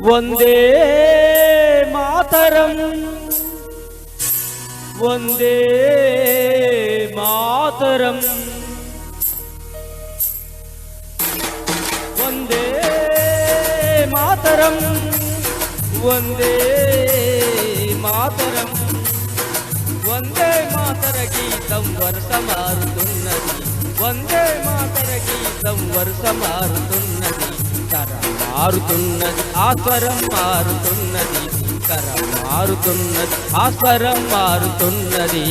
వందే మాతరం వందే మాతరం వందే మాతరం వందే మాతరం వందే మాతర గీతం వరుస మారుతున్నది వందే మాతర గీతం వరుస మారుతున్నది తరం మారుతున్నది ఆస్వరం మారుతున్నది తరం మారుతున్నది ఆస్వరం మారుతున్నది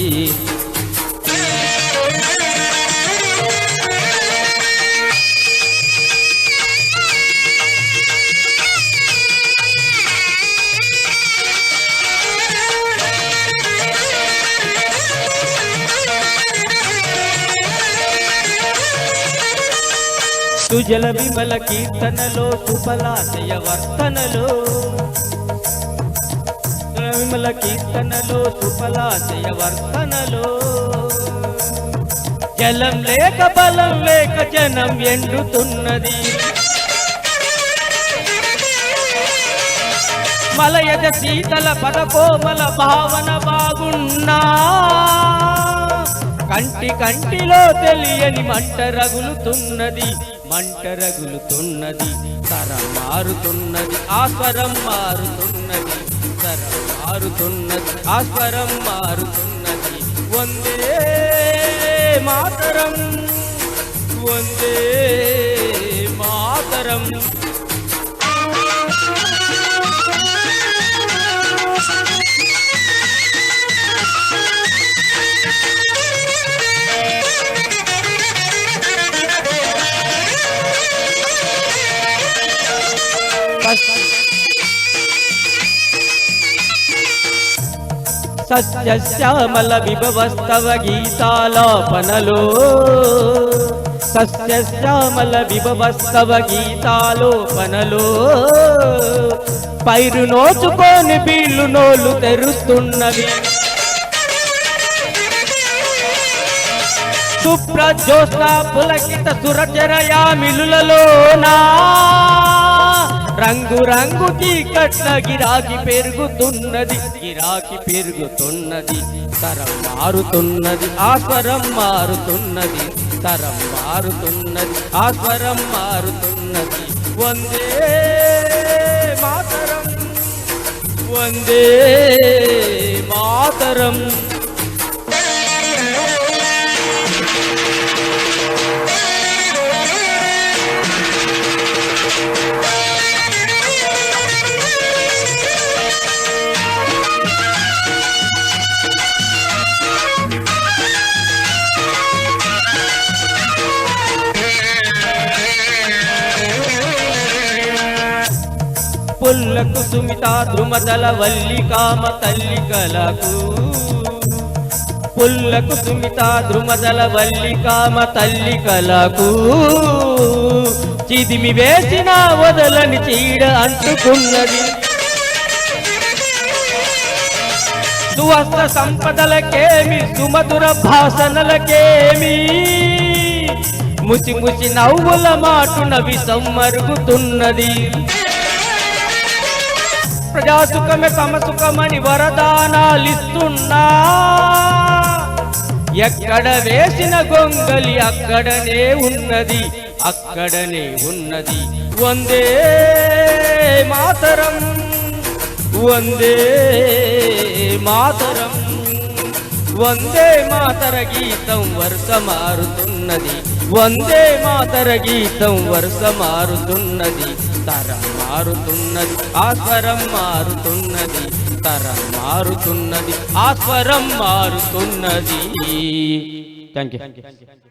సుజల విమల కీర్తనలో సుఫలాశయ వర్తనలో విమల కీర్తనలో సుఫలాశయ వర్తనలో జలం లేక బలం లేక జనం ఎండుతున్నది మలయజ శీతల పదకోమల భావన బాగున్నా కంటి కంటిలో తెలియని మంట రగులుతున్నది తరం మారుతున్నది ఆస్వరం మారుతున్నది తరం మారుతున్నది ఆస్వరం మారుతున్నది వందే మాతరం వందే మాతరం సస్యశ్యామల విభవస్తవ గీతాలాపనలో సస్యశ్యామల విభవస్తవ గీతాలోపనలో పైరు నోచుకొని బీళ్ళు నోలు తెరుస్తున్నవి సుప్రజ్యోత్స్న పులకిత సురచరయామిలులలోనా రంగు రంగు చీకట్ల గిరాకి పెరుగుతున్నది తరం మారుతున్నది ఆస్వరం మారుతున్నది తరం మారుతున్నది ఆస్వరం మారుతున్నది వందే మాతరం వందే మాతరం పుల్లకు సుమిత ద్రుమదల వల్లికామ తల్లికలకు పుల్లకు సుమిత ద్రుమదల వల్లికామ తల్లికలకు చిదిమి వేసిన వదలని చీడ అంటుకున్నది సువస్త్ర సంపదలకేమి సుమధుర భాషణలకేమి ముసి ముసి నవ్వుల మాటునవి సమ్మరుగుతున్నది ప్రజాసుఖమే తమ సుఖమని వరదానాలిస్తున్నా ఎక్కడ వేసిన గొంగలి అక్కడనే ఉన్నది వందే మాతరం వందే మాతరం వందే మాతర గీతం వరుస మారుతున్నది వందే మాతర గీతం వరుస మారుతున్నది తరం మారుతున్నది ఆస్వరం మారుతున్నది తరం మారుతున్నది ఆస్వరం మారుతున్నది థ్యాంక్ యూ